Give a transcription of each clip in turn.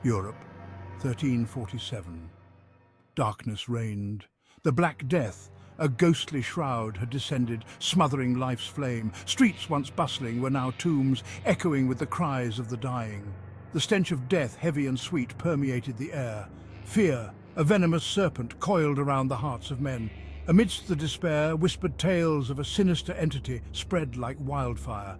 Europe, 1347. Darkness reigned. The Black Death, a ghostly shroud, had descended, smothering life's flame. Streets once bustling were now tombs, echoing with the cries of the dying. The stench of death, heavy and sweet, permeated the air. Fear, a venomous serpent, coiled around the hearts of men. Amidst the despair, whispered tales of a sinister entity spread like wildfire.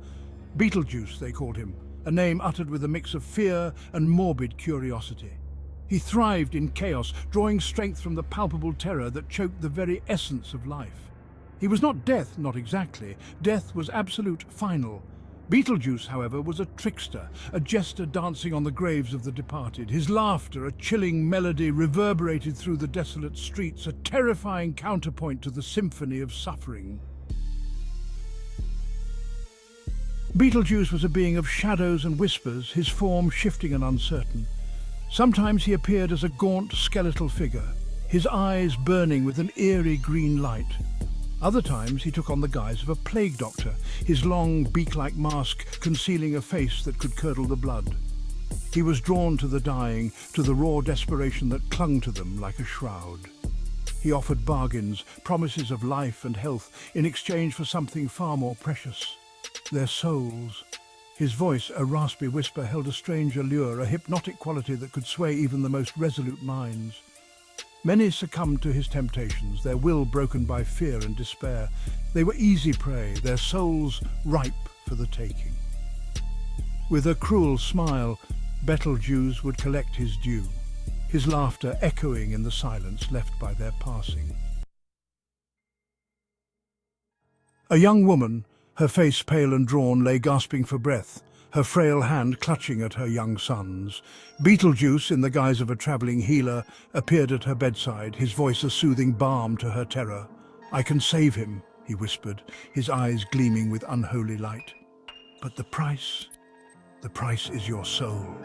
Beetlejuice, they called him, a name uttered with a mix of fear and morbid curiosity. He thrived in chaos, drawing strength from the palpable terror that choked the very essence of life. He was not death, not exactly. Death was absolute, final. Beetlejuice, however, was a trickster, a jester dancing on the graves of the departed. His laughter, a chilling melody, reverberated through the desolate streets, a terrifying counterpoint to the symphony of suffering. Beetlejuice was a being of shadows and whispers, his form shifting and uncertain. Sometimes he appeared as a gaunt, skeletal figure, his eyes burning with an eerie green light. Other times he took on the guise of a plague doctor, his long, beak-like mask concealing a face that could curdle the blood. He was drawn to the dying, to the raw desperation that clung to them like a shroud. He offered bargains, promises of life and health, in exchange for something far more precious: their souls. His voice, a raspy whisper, held a strange allure, a hypnotic quality that could sway even the most resolute minds. Many succumbed to his temptations, their will broken by fear and despair. They were easy prey, their souls ripe for the taking. With a cruel smile, Betelgeuse would collect his due, his laughter echoing in the silence left by their passing. A young woman, her face pale and drawn, lay gasping for breath, her frail hand clutching at her young son's. Beetlejuice, in the guise of a travelling healer, appeared at her bedside, his voice a soothing balm to her terror. "I can save him," he whispered, his eyes gleaming with unholy light. "But the price is your soul."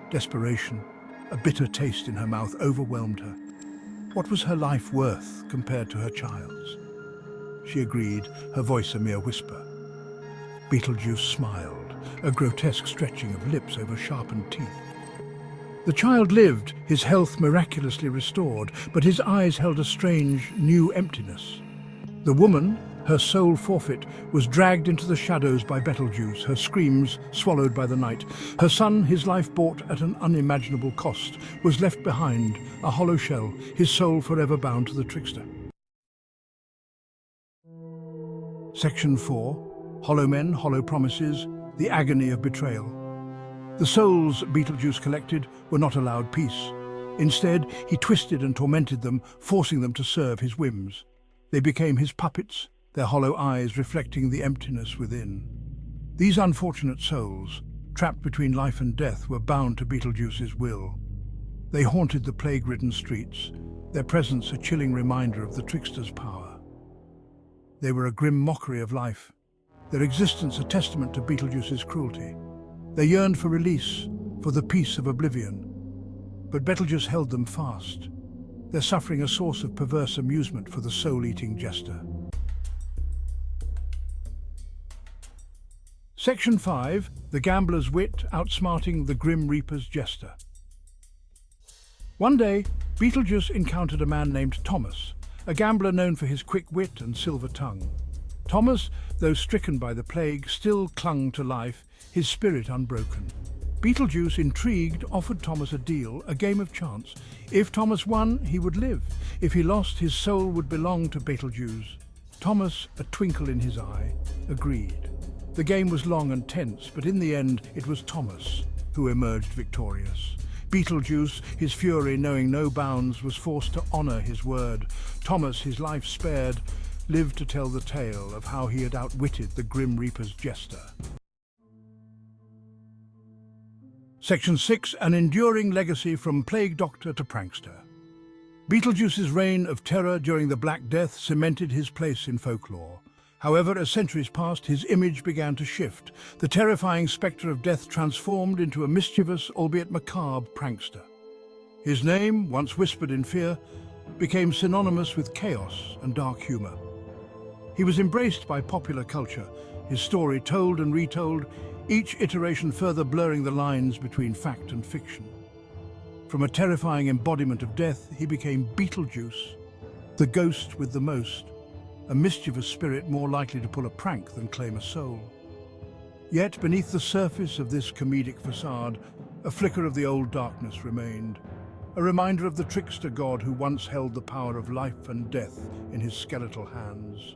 Desperation, a bitter taste in her mouth, overwhelmed her. What was her life worth compared to her child's? She agreed, her voice a mere whisper. Beetlejuice smiled, a grotesque stretching of lips over sharpened teeth. The child lived, his health miraculously restored, but his eyes held a strange, new emptiness. The woman, her soul forfeit, was dragged into the shadows by Betelgeuse, her screams swallowed by the night. Her son, his life bought at an unimaginable cost, was left behind, a hollow shell, his soul forever bound to the trickster. Section 4. Hollow men, hollow promises, the agony of betrayal. The souls Beetlejuice collected were not allowed peace. Instead, he twisted and tormented them, forcing them to serve his whims. They became his puppets, their hollow eyes reflecting the emptiness within. These unfortunate souls, trapped between life and death, were bound to Beetlejuice's will. They haunted the plague-ridden streets, their presence a chilling reminder of the trickster's power. They were a grim mockery of life, their existence a testament to Beetlejuice's cruelty. They yearned for release, for the peace of oblivion. But Betelgeuse held them fast, their suffering a source of perverse amusement for the soul-eating jester. Section 5. The gambler's wit outsmarting the grim reaper's jester. One day, Beetlejuice encountered a man named Thomas, a gambler known for his quick wit and silver tongue. Thomas, though stricken by the plague, still clung to life, his spirit unbroken. Beetlejuice, intrigued, offered Thomas a deal, a game of chance. If Thomas won, he would live. If he lost, his soul would belong to Beetlejuice. Thomas, a twinkle in his eye, agreed. The game was long and tense, but in the end, it was Thomas who emerged victorious. Beetlejuice, his fury knowing no bounds, was forced to honor his word. Thomas, his life spared, lived to tell the tale of how he had outwitted the Grim Reaper's jester. Section 6. An enduring legacy from plague doctor to prankster. Beetlejuice's reign of terror during the Black Death cemented his place in folklore. However, as centuries passed, his image began to shift. The terrifying spectre of death transformed into a mischievous, albeit macabre, prankster. His name, once whispered in fear, became synonymous with chaos and dark humor. He was embraced by popular culture, his story told and retold, each iteration further blurring the lines between fact and fiction. From a terrifying embodiment of death, he became Beetlejuice, the ghost with the most, a mischievous spirit more likely to pull a prank than claim a soul. Yet beneath the surface of this comedic facade, a flicker of the old darkness remained, a reminder of the trickster god who once held the power of life and death in his skeletal hands.